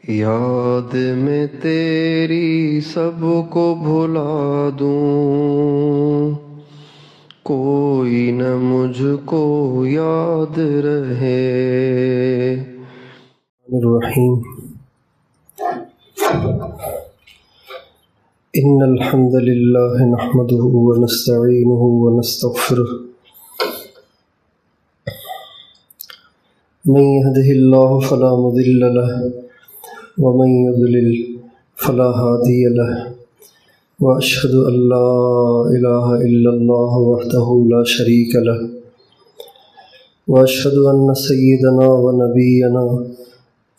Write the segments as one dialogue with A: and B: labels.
A: یاد میں تیری سب کو بھلا دوں، کوئی نہ مجھ کو یاد رہے۔ الرحیم ان الحمد للہ نحمده ونستعینه ونستغفره من يهده الله فلا مضل له ومن يضلل فلا هادي له وأشهد أن لا إله إلا الله وحده لا شريك له وأشهد أن سيدنا ونبينا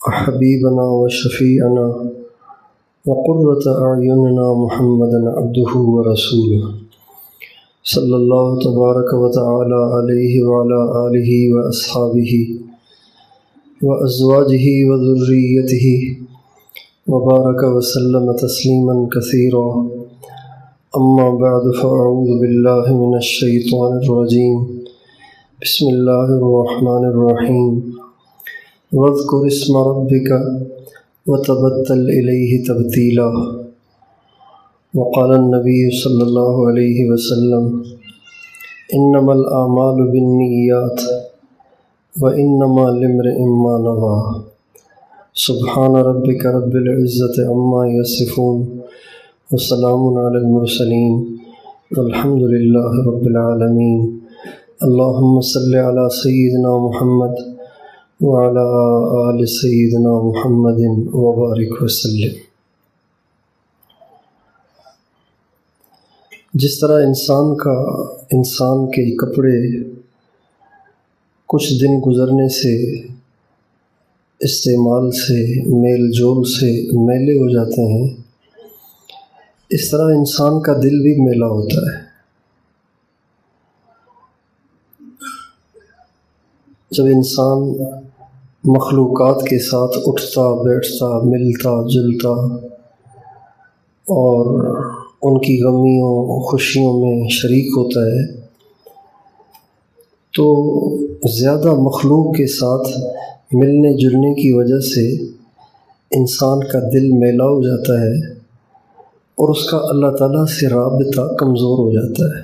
A: وحبيبنا وشفيعنا وقرة أعيننا محمدا عبده ورسوله صلى الله تبارك وتعالى عليه وعلى آله وأصحابه وأزواجه وذريته وبارك وسلم تسليما كثيرا، أما بعد فأعوذ بالله من الشيطان الرجيم، بسم الله الرحمن الرحيم، واذكر اسم ربك وتبتل إليه تبتيلا، وقال النبي صلى الله عليه وسلم إنما الأعمال بالنيات وإنما لامرئ ما نوى، سبحان ربك رب العزة عما يصفون وسلام على المرسلين والحمد لله رب العالمين۔ اللهم صل على سيدنا محمد وعلى آل سيدنا محمد وبارك وسلم۔ جس طرح انسان کے کپڑے کچھ دن گزرنے سے، استعمال سے، میل جول سے میلے ہو جاتے ہیں، اس طرح انسان کا دل بھی میلا ہوتا ہے۔ جب انسان مخلوقات کے ساتھ اٹھتا بیٹھتا، ملتا جلتا اور ان کی غمیوں خوشیوں میں شریک ہوتا ہے، تو زیادہ مخلوق کے ساتھ ملنے جلنے کی وجہ سے انسان کا دل میلا ہو جاتا ہے اور اس کا اللہ تعالیٰ سے رابطہ کمزور ہو جاتا ہے۔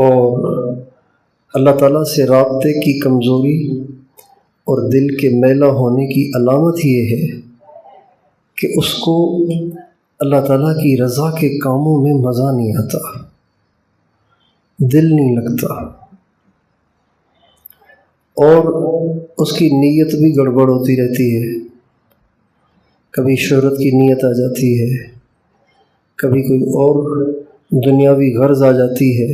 A: اور اللہ تعالیٰ سے رابطے کی کمزوری اور دل کے میلا ہونے کی علامت یہ ہے کہ اس کو اللہ تعالیٰ کی رضا کے کاموں میں مزہ نہیں آتا، دل نہیں لگتا، اور اس کی نیت بھی گڑبڑ ہوتی رہتی ہے۔ کبھی شہرت کی نیت آ جاتی ہے، کبھی کوئی اور دنیاوی غرض آ جاتی ہے۔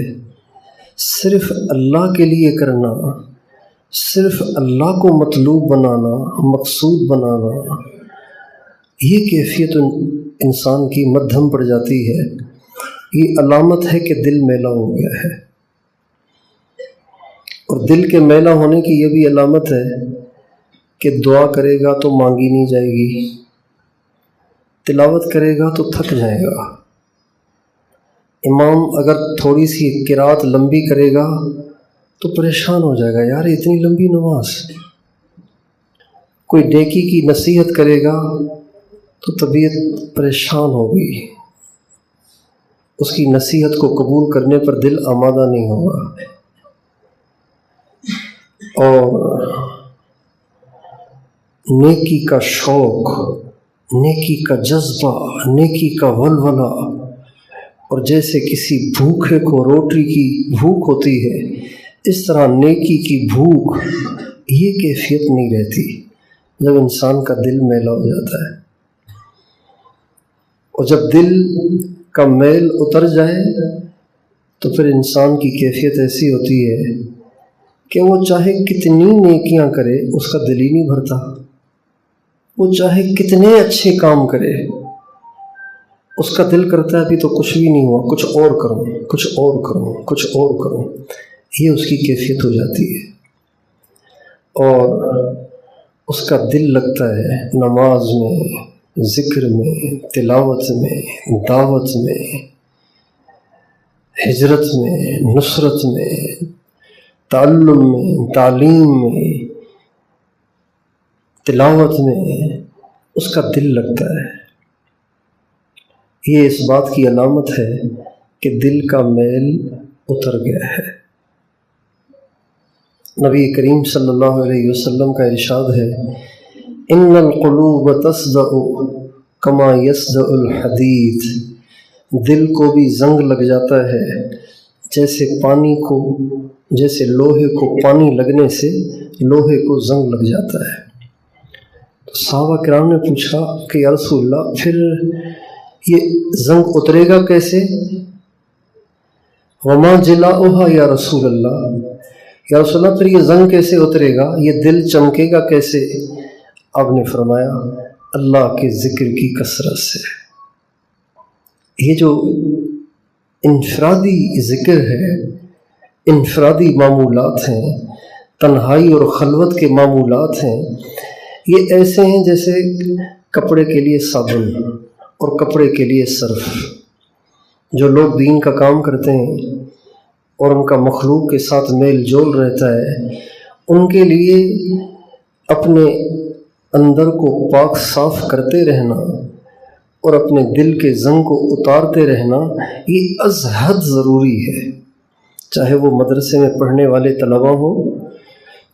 A: صرف اللہ کے لیے کرنا، صرف اللہ کو مطلوب بنانا، مقصود بنانا، یہ کیفیت انسان کی مدھم پڑ جاتی ہے۔ یہ علامت ہے کہ دل میلا ہو گیا ہے۔ اور دل کے میلا ہونے کی یہ بھی علامت ہے کہ دعا کرے گا تو مانگی نہیں جائے گی، تلاوت کرے گا تو تھک جائے گا، امام اگر تھوڑی سی قرات لمبی کرے گا تو پریشان ہو جائے گا، یار اتنی لمبی نماز۔ کوئی نیکی کی نصیحت کرے گا تو طبیعت پریشان ہوگی، اس کی نصیحت کو قبول کرنے پر دل آمادہ نہیں ہوگا۔ اور نیکی کا شوق، نیکی کا جذبہ، نیکی کا ولولہ، اور جیسے کسی بھوکے کو روٹی کی بھوک ہوتی ہے، اس طرح نیکی کی بھوک، یہ کیفیت نہیں رہتی جب انسان کا دل میلا ہو جاتا ہے۔ اور جب دل کا میل اتر جائے تو پھر انسان کی کیفیت ایسی ہوتی ہے کہ وہ چاہے کتنی نیکیاں کرے اس کا دل ہی نہیں بھرتا، وہ چاہے کتنے اچھے کام کرے اس کا دل کرتا ہے ابھی تو کچھ بھی نہیں ہوا، کچھ اور کروں، کچھ اور کروں، کچھ اور کروں، یہ اس کی کیفیت ہو جاتی ہے۔ اور اس کا دل لگتا ہے نماز میں، ذکر میں، تلاوت میں، دعوت میں، ہجرت میں، نصرت میں، تعلم میں، تعلیم میں، تلاوت میں اس کا دل لگتا ہے۔ یہ اس بات کی علامت ہے کہ دل کا میل اتر گیا ہے۔ نبی کریم صلی اللہ علیہ وسلم کا ارشاد ہے، ان القلوب تصدع کما یصدع الحدید، دل کو بھی زنگ لگ جاتا ہے جیسے لوہے کو پانی لگنے سے لوہے کو زنگ لگ جاتا ہے۔ تو صحابہ کرام نے پوچھا کہ یا رسول اللہ، پھر یہ زنگ اترے گا کیسے؟ وما جلاؤها یا رسول اللہ، یا رسول اللہ پھر یہ زنگ کیسے اترے گا، یہ دل چمکے گا کیسے؟ آپ نے فرمایا اللہ کے ذکر کی کثرت سے۔ یہ جو انفرادی ذکر ہے، انفرادی معمولات ہیں، تنہائی اور خلوت کے معمولات ہیں، یہ ایسے ہیں جیسے کپڑے کے لیے صابن اور کپڑے کے لیے صرف۔ جو لوگ دین کا کام کرتے ہیں اور ان کا مخلوق کے ساتھ میل جول رہتا ہے، ان کے لیے اپنے اندر کو پاک صاف کرتے رہنا اور اپنے دل کے زنگ کو اتارتے رہنا یہ از حد ضروری ہے۔ چاہے وہ مدرسے میں پڑھنے والے طلباء ہوں،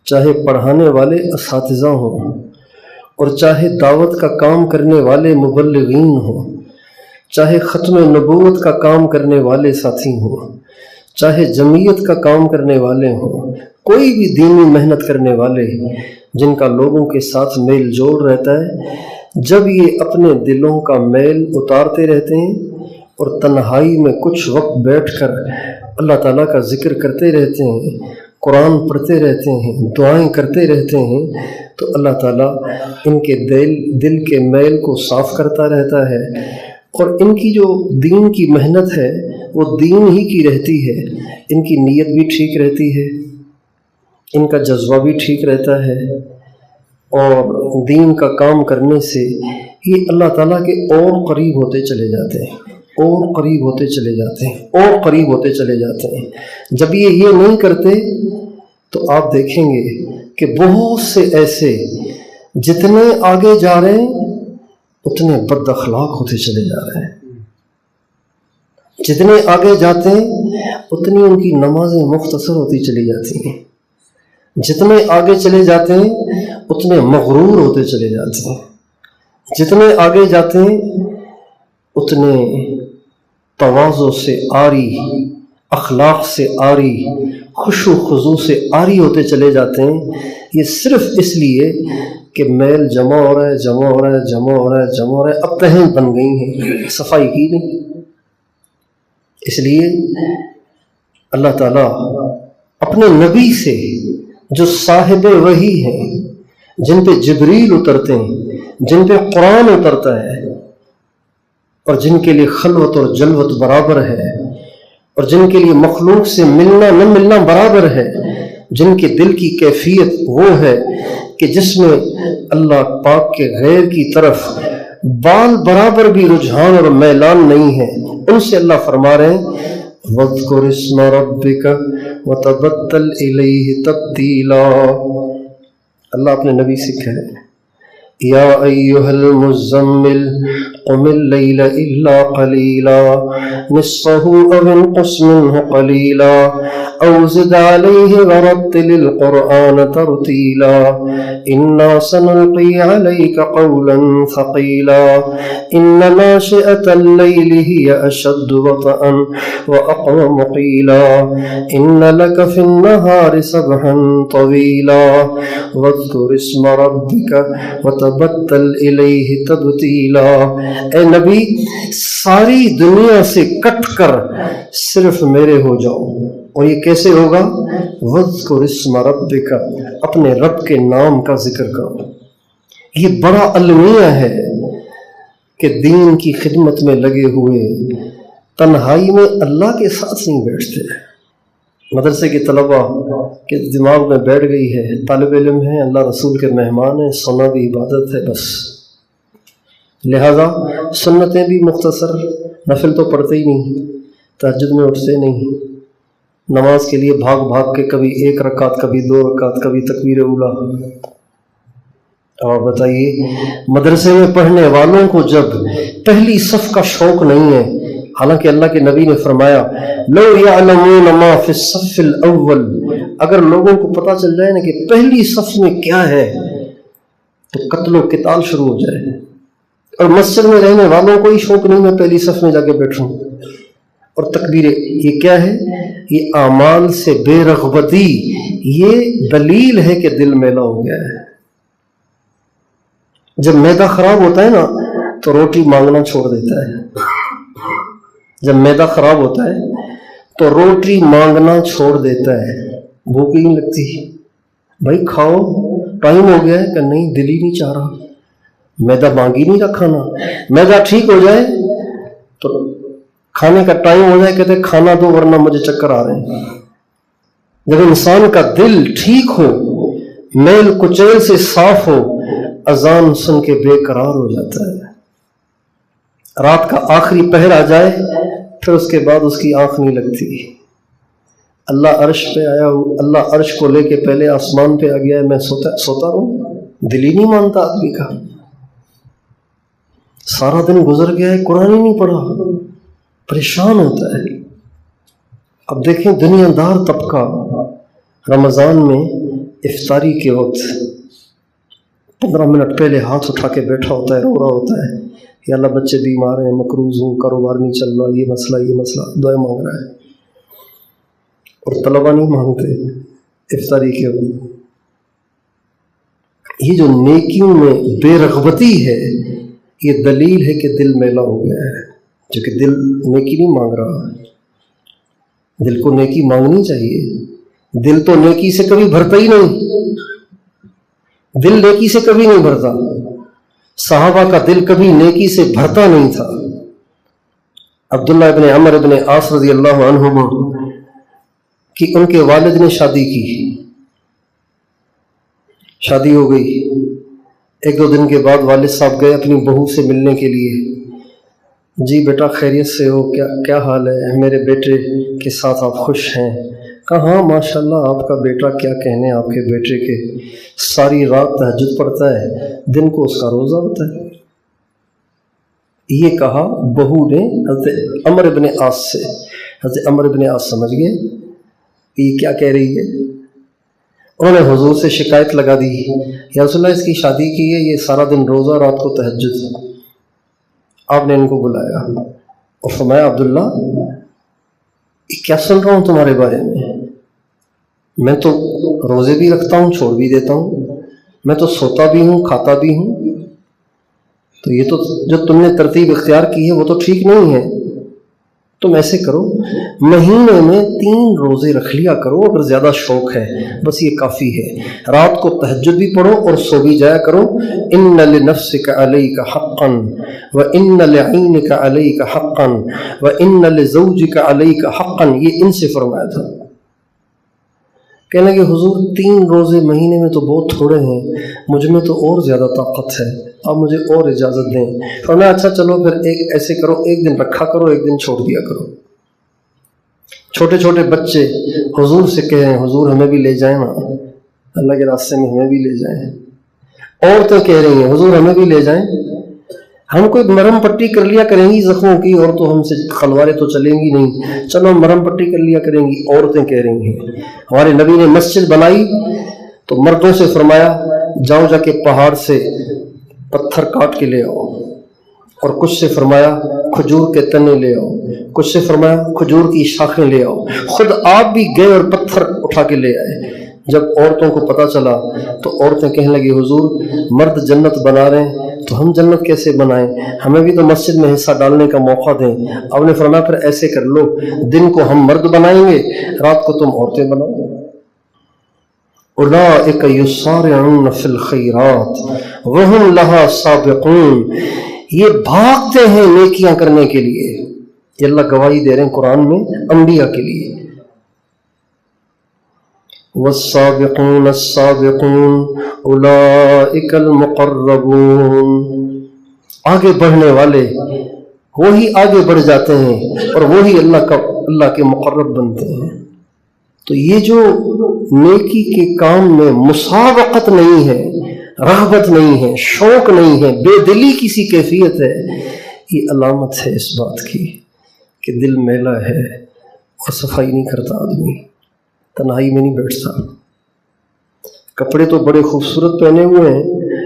A: چاہے پڑھانے والے اساتذہ ہوں، اور چاہے دعوت کا کام کرنے والے مبلغین ہوں، چاہے ختم نبوت کا کام کرنے والے ساتھی ہوں، چاہے جمعیت کا کام کرنے والے ہوں، کوئی بھی دینی محنت کرنے والے جن کا لوگوں کے ساتھ میل جول رہتا ہے، جب یہ اپنے دلوں کا میل اتارتے رہتے ہیں اور تنہائی میں کچھ وقت بیٹھ کر اللہ تعالیٰ کا ذکر کرتے رہتے ہیں، قرآن پڑھتے رہتے ہیں، دعائیں کرتے رہتے ہیں، تو اللہ تعالیٰ ان کے دل کے میل کو صاف کرتا رہتا ہے، اور ان کی جو دین کی محنت ہے وہ دین ہی کی رہتی ہے۔ ان کی نیت بھی ٹھیک رہتی ہے، ان کا جذبہ بھی ٹھیک رہتا ہے، اور دین کا کام کرنے سے یہ اللہ تعالیٰ کے اور قریب ہوتے چلے جاتے ہیں، اور قریب ہوتے چلے جاتے ہیں، اور قریب ہوتے چلے جاتے ہیں۔ جب یہ نہیں کرتے تو آپ دیکھیں گے کہ بہت سے ایسے جتنے آگے جا رہے ہیں اتنے بد اخلاق ہوتے چلے جا رہے ہیں، جتنے آگے جاتے ہیں اتنی ان کی نمازیں مختصر ہوتی چلی جاتی ہیں، جتنے آگے چلے جاتے ہیں اتنے مغرور ہوتے چلے جاتے ہیں، جتنے آگے جاتے ہیں اتنے تواضع سے عاری، اخلاق سے عاری، خشوع و خضوع سے عاری ہوتے چلے جاتے ہیں۔ یہ صرف اس لیے کہ میل جمع ہو رہا ہے، جمع ہو رہا ہے، جمع ہو رہا ہے، جمع ہو رہا ہے، اب تہیں بن گئی ہیں، صفائی کی نہیں۔ اس لیے اللہ تعالیٰ اپنے نبی سے جو صاحب وحی ہیں، جن پہ جبریل اترتے ہیں، جن پہ قرآن اترتا ہے، اور جن کے لیے خلوت اور جلوت برابر ہے، اور جن کے لیے مخلوق سے ملنا نہ ملنا برابر ہے، جن کے دل کی کیفیت وہ ہے کہ جس میں اللہ پاک کے غیر کی طرف بال برابر بھی رجحان اور میلان نہیں ہے، ان سے اللہ فرما رہے ہیں وَاذْكُرِ اسْمَ رَبِّكَ وَتَبَتَّلْ إِلَيْهِ تَبْتِيلًا۔ اللہ اپنے نبی سے کہے یا ایھا المزمل قم اللیل الا قلیلا نصفه او انقص منه قلیلا او زد علیہ ورتل القرآن ترتیلا انا سنلقی علیک قولا ثقیلا ان ناشئة اللیل ہی اشد وطئا واقوم قیلا ان لک فی النہار سبحا طویلا واذکر اسم ربک وتبتل الیہ تبتیلا۔ اے نبی ساری دنیا سے کٹ کر صرف میرے ہو جاؤ، اور یہ کیسے ہوگا؟ وَاذْكُرِ اسْمَ رَبِّكَ، اپنے رب کے نام کا ذکر کرو۔ یہ بڑا المیہ ہے کہ دین کی خدمت میں لگے ہوئے تنہائی میں اللہ کے ساتھ نہیں بیٹھتے۔ مدرسے کے طلباء کے دماغ میں بیٹھ گئی ہے طالب علم ہیں، اللہ رسول کے مہمان ہیں، سونا بھی عبادت ہے بس، لہذا سنتیں بھی مختصر، نفل تو پڑھتے ہی نہیں، تہجد میں اٹھتے نہیں، نماز کے لیے بھاگ بھاگ کے کبھی 1 رکعت، کبھی 2 رکعت، کبھی تکبیر اولیٰ۔ اور بتائیے مدرسے میں پڑھنے والوں کو جب پہلی صف کا شوق نہیں ہے، حالانکہ اللہ کے نبی نے فرمایا لو یعلمون ما فی الصف الاول، اگر لوگوں کو پتہ چل جائے نا کہ پہلی صف میں کیا ہے تو قتل و قتال شروع ہو جائے. اور مسجد میں رہنے والوں کو ہی شوق نہیں میں پہلی صف میں جا کے بیٹھوں. اور تکبیر یہ کیا ہے؟ یہ اعمال سے بے رغبتی، یہ دلیل ہے کہ دل میلا ہو گیا ہے. جب معدہ خراب ہوتا ہے نا تو روٹی مانگنا چھوڑ دیتا ہے. جب معدہ خراب ہوتا ہے تو روٹی مانگنا چھوڑ دیتا ہے، بھوک ہی نہیں لگتی. بھائی کھاؤ، ٹائم ہو گیا ہے کہ نہیں، دل ہی نہیں چاہ رہا، معدہ مانگ ہی نہیں رہا کھانا. معدہ ٹھیک ہو جائے تو کھانے کا ٹائم ہو جائے کہتے کھانا دو ورنہ مجھے چکر آ رہے ہیں. جب انسان کا دل ٹھیک ہو، میل کچیل سے صاف ہو، اذان سن کے بے قرار ہو جاتا ہے. رات کا آخری پہر آ جائے پھر اس کے بعد اس کی آنکھ نہیں لگتی. اللہ عرش پہ آیا ہوں، اللہ عرش کو لے کے پہلے آسمان پہ آ گیا ہے، میں سوتا رہوں، دل ہی نہیں مانتا آدمی کا. سارا دن گزر گیا ہے، قرآن ہی نہیں پڑھا، پریشان ہوتا ہے. اب دیکھیں دنیا دار طبقہ رمضان میں افطاری کے وقت 15 منٹ پہلے ہاتھ اٹھا کے بیٹھا ہوتا ہے، رو رہا ہوتا ہے یا اللہ بچے بیمار ہیں، مقروض ہوں، کاروبار نہیں چل رہا، یہ مسئلہ دعائیں مانگ رہا ہے. اور طلبہ نہیں مانگتے افطاری کے وقت. یہ جو نیکیوں میں بے رغبتی ہے یہ دلیل ہے کہ دل میلا ہو گیا ہے، جو کہ دل نیکی نہیں مانگ رہا. دل کو نیکی مانگنی چاہیے. دل تو نیکی سے کبھی بھرتا ہی نہیں، دل نیکی سے کبھی نہیں بھرتا. صحابہ کا دل کبھی نیکی سے بھرتا نہیں تھا. عبداللہ ابن عمر ابن عاص رضی اللہ عنہما کہ ان کے والد نے شادی کی، شادی ہو گئی. 1-2 دن کے بعد والد صاحب گئے اپنی بہو سے ملنے کے لیے. جی بیٹا خیریت سے ہو؟ کیا حال ہے؟ میرے بیٹے کے ساتھ آپ خوش ہیں؟ کہا ہاں ماشاءاللہ آپ کا بیٹا، کیا کہنے آپ کے بیٹے کے، ساری رات تہجد پڑھتا ہے، دن کو اس کا روزہ ہوتا ہے. یہ کہا بہو نے حضرت عمر ابن عاص سے. حضرت عمر ابن عاص سمجھ گئے یہ کیا کہہ رہی ہے. انہوں نے حضور سے شکایت لگا دی، یا رسول اللہ اس کی شادی کی ہے، یہ سارا دن روزہ، رات کو تہجد. آپ نے ان کو بلایا اور فرمایا عبداللہ کیا سن رہا ہوں تمہارے بارے میں تو روزے بھی رکھتا ہوں، چھوڑ بھی دیتا ہوں، میں تو سوتا بھی ہوں، کھاتا بھی ہوں. تو یہ تو جو تم نے ترتیب اختیار کی ہے وہ تو ٹھیک نہیں ہے. تم ایسے کرو مہینے میں 3 روزے رکھ لیا کرو اگر زیادہ شوق ہے، بس یہ کافی ہے. رات کو تہجد بھی پڑھو اور سو بھی جایا کرو. ان لنفسک علیک حقا وان لعینک علیک حقا وان لزوجک علیک حقا، یہ ان سے فرمایا تھا. کہنے لگے حضور 3 روزے مہینے میں تو بہت تھوڑے ہیں، مجھ میں تو اور زیادہ طاقت ہے، آپ مجھے اور اجازت دیں. فرمایا اچھا چلو پھر ایسے کرو، 1 دن رکھا کرو، 1 دن چھوڑ دیا کرو. چھوٹے چھوٹے بچے حضور سے کہیں حضور ہمیں بھی لے جائیں نا، اللہ کے راستے میں ہمیں بھی لے جائیں. عورتیں کہہ رہی ہیں حضور ہمیں بھی لے جائیں، ہم کوئی مرہم پٹی کر لیا کریں گی زخموں کی، اور تو ہم سے خلواریں تو چلیں گی نہیں، چلو مرہم پٹی کر لیا کریں گی. عورتیں کہہ رہی ہیں. ہمارے نبی نے مسجد بنائی تو مردوں سے فرمایا جاؤ جا کے پہاڑ سے پتھر کاٹ کے لے آؤ، اور کچھ سے فرمایا کھجور کے تنے لے آؤ، کچھ سے فرمایا کھجور کی شاخیں لے آؤ. خود آپ بھی گئے اور پتھر اٹھا کے لے آئے. جب عورتوں کو پتہ چلا تو عورتیں کہنے لگی حضور مرد جنت بنا رہے ہیں تو ہم جنت کیسے بنائیں، ہمیں بھی تو مسجد میں حصہ ڈالنے کا موقع دیں. آپ نے فرمایا پھر ایسے کر لو، دن کو ہم مرد بنائیں گے، رات کو تم عورتیں بناؤ. اولئک یسارعون فی الخیرات وہم لہا سابقون، یہ بھاگتے ہیں نیکیاں کرنے کے لیے. یہ اللہ گواہی دے رہے ہیں قرآن میں انبیاء کے لیے. والسابقون السابقون اولئک المقربون، آگے بڑھنے والے وہی آگے بڑھ جاتے ہیں اور وہی اللہ کے مقرب بنتے ہیں. تو یہ جو نیکی کے کام میں مسابقت نہیں ہے، رغبت نہیں ہے، شوق نہیں ہے، بے دلی کی سی کیفیت ہے، یہ علامت ہے اس بات کی کہ دل میلا ہے اور صفائی نہیں کرتا آدمی، تنہائی میں نہیں بیٹھتا۔ کپڑے تو بڑے خوبصورت پہنے ہوئے ہیں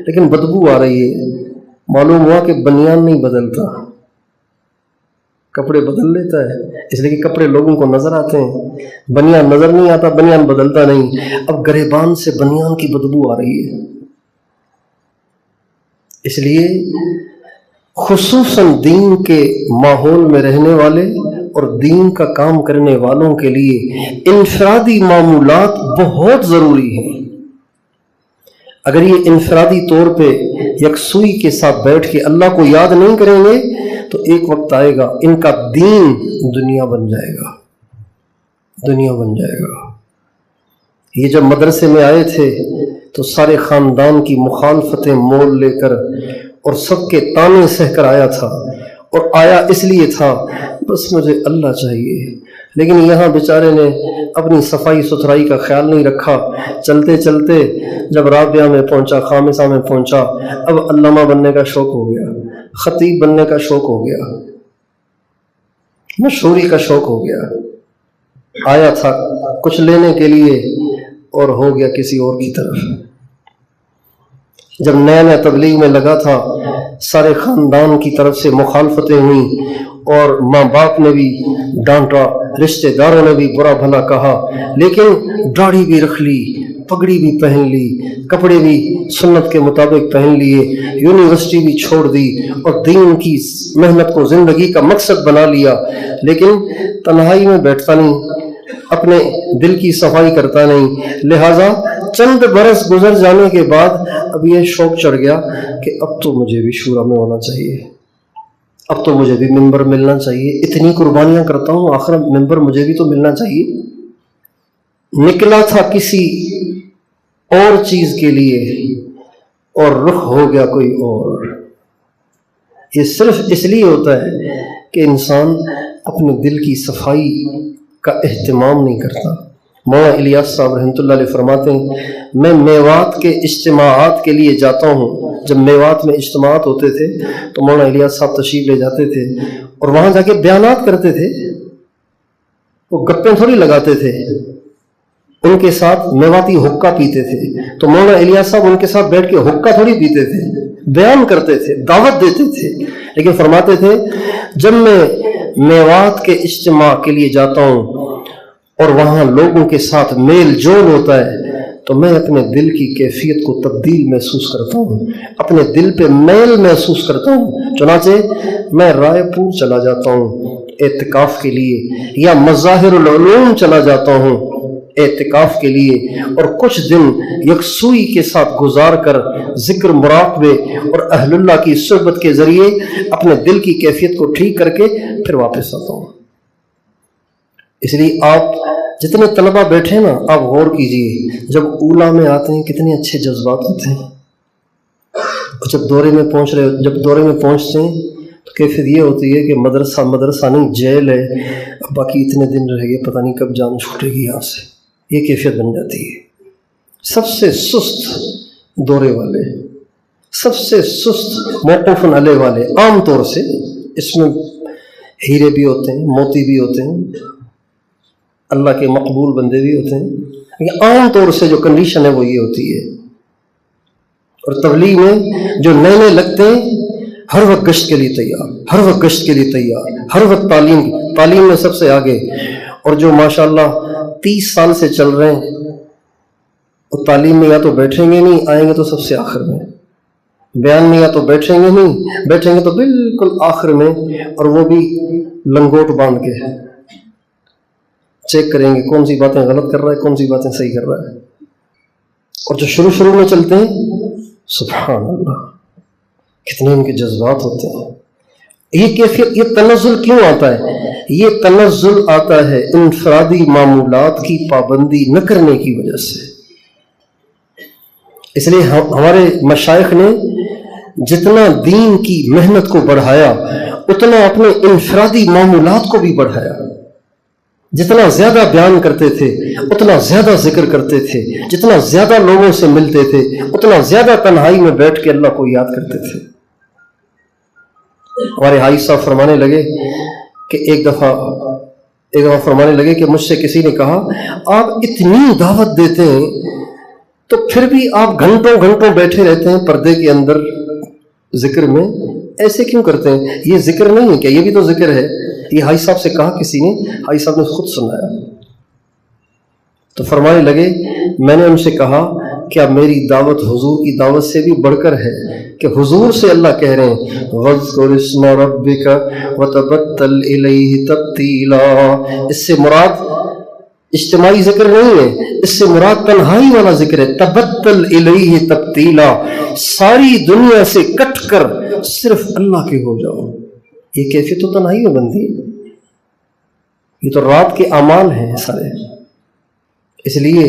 A: لیکن بدبو آ رہی ہے، معلوم ہوا کہ بنیان نہیں بدلتا، کپڑے بدل لیتا ہے، اس لیے کہ کپڑے لوگوں کو نظر آتے ہیں، بنیان نظر نہیں آتا، بنیان بدلتا نہیں۔ اب گریبان سے بنیان کی بدبو آ رہی ہے، اس لیے خصوصاً دین کے ماحول میں رہنے والے اور دین کا کام کرنے والوں کے لیے انفرادی معمولات بہت ضروری ہیں۔ اگر یہ انفرادی طور پہ یکسوئی کے ساتھ بیٹھ کے اللہ کو یاد نہیں کریں گے تو ایک وقت آئے گا ان کا دین دنیا بن جائے گا، دنیا بن جائے گا۔ یہ جب مدرسے میں آئے تھے تو سارے خاندان کی مخالفتیں مول لے کر اور سب کے تانے سہ کر آیا تھا، اور آیا اس لیے تھا بس مجھے اللہ چاہیے، لیکن یہاں بیچارے نے اپنی صفائی ستھرائی کا خیال نہیں رکھا۔ چلتے چلتے جب رابعہ میں پہنچا، خامسہ میں پہنچا، اب علامہ بننے کا شوق ہو گیا، خطیب بننے کا شوق ہو گیا، مشہوری کا شوق ہو گیا۔ آیا تھا کچھ لینے کے لیے اور ہو گیا کسی اور کی طرف۔ جب نیا نیا تبلیغ میں لگا تھا سارے خاندان کی طرف سے مخالفتیں ہوئیں اور ماں باپ نے بھی ڈانٹا، رشتہ داروں نے بھی برا بھلا کہا، لیکن داڑھی بھی رکھ لی، پگڑی بھی پہن لی، کپڑے بھی سنت کے مطابق پہن لیے، یونیورسٹی بھی چھوڑ دی اور دین کی محنت کو زندگی کا مقصد بنا لیا، لیکن تنہائی میں بیٹھتا نہیں، اپنے دل کی صفائی کرتا نہیں۔ لہٰذا چند برس گزر جانے کے بعد اب یہ شوق چڑھ گیا کہ اب تو مجھے بھی شورا میں ہونا چاہیے، اب تو مجھے بھی ممبر ملنا چاہیے، اتنی قربانیاں کرتا ہوں آخر ممبر مجھے بھی تو ملنا چاہیے۔ نکلا تھا کسی اور چیز کے لیے اور رخ ہو گیا کوئی اور۔ یہ صرف اس لیے ہوتا ہے کہ انسان اپنے دل کی صفائی کا اہتمام نہیں کرتا۔ مولانا الیاس صاحب رحمۃ اللہ علیہ فرماتے ہیں میں میوات کے اجتماعات کے لیے جاتا ہوں۔ جب میوات میں اجتماعات ہوتے تھے تو مولانا الیاس صاحب تشریف لے جاتے تھے اور وہاں جا کے بیانات کرتے تھے، وہ گپیں تھوڑی لگاتے تھے، ان کے ساتھ میواتی حقہ پیتے تھے، تو مولانا الیاس صاحب ان کے ساتھ بیٹھ کے حقہ تھوڑی پیتے تھے، بیان کرتے تھے، دعوت دیتے تھے۔ لیکن فرماتے تھے جب میں میوات کے اجتماع کے لیے جاتا ہوں اور وہاں لوگوں کے ساتھ میل جول ہوتا ہے تو میں اپنے دل کی کیفیت کو تبدیل محسوس کرتا ہوں، اپنے دل پہ میل محسوس کرتا ہوں۔ چنانچہ میں رائے پور چلا جاتا ہوں اعتکاف کے لیے، یا مظاہر العلوم چلا جاتا ہوں اعتکاف کے لیے، اور کچھ دن یکسوئی کے ساتھ گزار کر ذکر، مراقبے اور اہل اللہ کی صحبت کے ذریعے اپنے دل کی کیفیت کو ٹھیک کر کے پھر واپس آتا ہوں۔ اس لیے آپ جتنے طلبہ بیٹھے نا، آپ غور کیجئے، جب اولا میں آتے ہیں کتنے اچھے جذبات ہوتے ہیں، اور جب دورے میں پہنچتے ہیں تو کیفیت یہ ہوتی ہے کہ مدرسہ نہیں جیل ہے، اب باقی اتنے دن رہ گئے، پتہ نہیں کب جان چھوٹے گی یہاں سے، یہ کیفیت بن جاتی ہے۔ سب سے سست دورے والے، سب سے سست موقوف علیہ والے، عام طور سے اس میں ہیرے بھی ہوتے ہیں، موتی بھی ہوتے ہیں، اللہ کے مقبول بندے بھی ہوتے ہیں، یہ عام طور سے جو کنڈیشن ہے وہ یہ ہوتی ہے۔ اور تبلیغ میں جو نئے نئے لگتے ہیں ہر وقت گشت کے لیے تیار، ہر وقت گشت کے لیے تیار، ہر وقت تعلیم میں سب سے آگے، اور جو ماشاءاللہ 30 سال سے چل رہے ہیں وہ تعلیم میں یا تو بیٹھیں گے نہیں، آئیں گے تو سب سے آخر میں، بیان میں یا تو بیٹھیں گے نہیں، بیٹھیں گے تو بالکل آخر میں، اور وہ بھی لنگوٹ باندھ کے چیک کریں گے کون سی باتیں غلط کر رہا ہے، کون سی باتیں صحیح کر رہا ہے۔ اور جو شروع میں چلتے ہیں سبحان اللہ کتنے ان کے جذبات ہوتے ہیں۔ یہ کیفیت، یہ تنزل کیوں آتا ہے؟ یہ تنزل آتا ہے انفرادی معمولات کی پابندی نہ کرنے کی وجہ سے۔ اس لیے ہمارے مشائخ نے جتنا دین کی محنت کو بڑھایا اتنا اپنے انفرادی معمولات کو بھی بڑھایا۔ جتنا زیادہ بیان کرتے تھے اتنا زیادہ ذکر کرتے تھے، جتنا زیادہ لوگوں سے ملتے تھے اتنا زیادہ تنہائی میں بیٹھ کے اللہ کو یاد کرتے تھے۔ ہمارے حاج صاحب فرمانے لگے کہ ایک دفعہ فرمانے لگے کہ مجھ سے کسی نے کہا آپ اتنی دعوت دیتے ہیں تو پھر بھی آپ گھنٹوں گھنٹوں بیٹھے رہتے ہیں پردے کے اندر ذکر میں، ایسے کیوں کرتے ہیں؟ یہ ذکر نہیں ہے کیا؟ یہ بھی تو ذکر ہے۔ یہ حاج صاحب سے کہا کسی نے، حاج صاحب نے خود سنایا تو فرمانے لگے میں نے ان سے کہا کیا میری دعوت حضور کی دعوت سے بھی بڑھ کر ہے کہ حضور سے اللہ کہہ رہے ہیں وَاذْكُرِ اسْمَ رَبِّكَ وَتَبَتَّلْ إِلَيْهِ تَبْتِيلًا۔ اس سے مراد اجتماعی ذکر نہیں ہے، اس سے مراد تنہائی والا ذکر ہے۔ تبتل الیہ تبتیلا، ساری دنیا سے کٹ کر صرف اللہ کے ہو جاؤ۔ یہ کیفیت تو تنہائی میں بنتی ہے، یہ تو رات کے اعمال ہیں سارے۔ اس لیے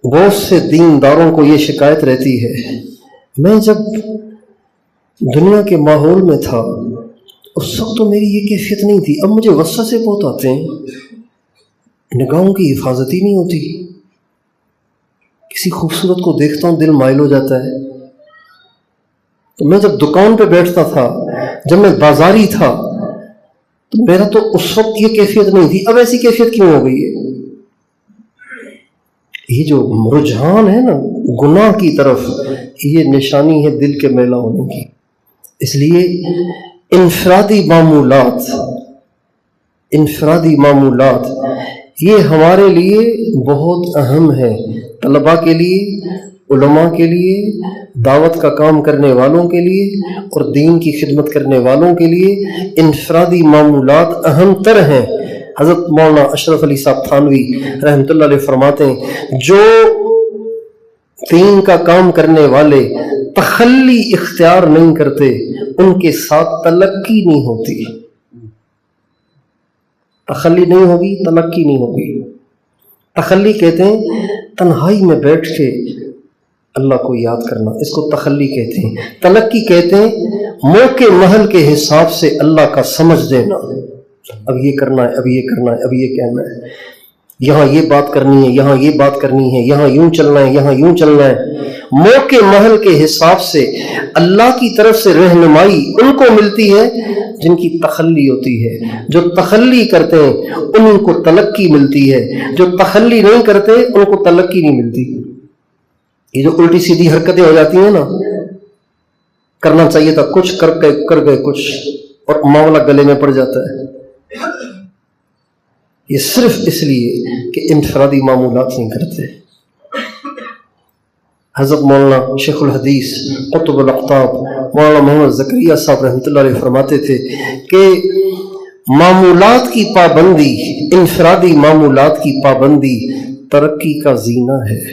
A: بہت سے دینداروں کو یہ شکایت رہتی ہے، میں جب دنیا کے ماحول میں تھا اس وقت تو میری یہ کیفیت نہیں تھی، اب مجھے وسوسے بہت آتے ہیں، نگاہوں کی حفاظت ہی نہیں ہوتی، کسی خوبصورت کو دیکھتا ہوں دل مائل ہو جاتا ہے۔ تو میں جب دکان پہ بیٹھتا تھا، جب میں بازاری تھا تو میرا تو اس وقت یہ کیفیت نہیں تھی، اب ایسی کیفیت کیوں ہو گئی ہے؟ یہ جو رجحان ہے نا گناہ کی طرف، یہ نشانی ہے دل کے میلا ہونے کی۔ اس لیے انفرادی معمولات یہ ہمارے لیے بہت اہم ہے، طلباء کے لیے، علماء کے لیے، دعوت کا کام کرنے والوں کے لیے اور دین کی خدمت کرنے والوں کے لیے انفرادی معمولات اہم تر ہیں۔ حضرت مولانا اشرف علی صاحب تھانوی رحمۃ اللہ علیہ فرماتے ہیں جو دین کا کام کرنے والے تخلی اختیار نہیں کرتے ان کے ساتھ تلقی نہیں ہوتی۔ تخلی نہیں ہوگی، تلقی نہیں ہوگی۔ تخلی کہتے ہیں تنہائی میں بیٹھ کے اللہ کو یاد کرنا، اس کو تخلی کہتے ہیں۔ تلقی کہتے ہیں موقع محل کے حساب سے اللہ کا سمجھ دینا، اب یہ کرنا ہے، اب یہ کرنا ہے، اب یہ کہنا ہے، یہاں یہ بات کرنی ہے، یہاں یہ بات کرنی ہے، یہاں یوں چلنا ہے، یہاں یوں چلنا ہے۔ موقع محل کے حساب سے اللہ کی طرف سے رہنمائی ان کو ملتی ہے جن کی تخلی ہوتی ہے۔ جو تخلی کرتے ہیں ان کو تلقی ملتی ہے، جو تخلی نہیں کرتے ان کو تلقی نہیں ملتی۔ یہ جو الٹی سیدھی حرکتیں ہو جاتی ہیں نا، کرنا چاہیے تھا کچھ، کر گئے کچھ، اور معاملہ گلے میں پڑ جاتا ہے، یہ صرف اس لیے کہ انفرادی معمولات نہیں کرتے۔ حضرت مولانا شیخ الحدیث قطب الاقطاب مولانا محمد زکریا صاحب رحمۃ اللہ علیہ فرماتے تھے کہ معمولات کی پابندی، انفرادی معمولات کی پابندی ترقی کا زینہ ہے۔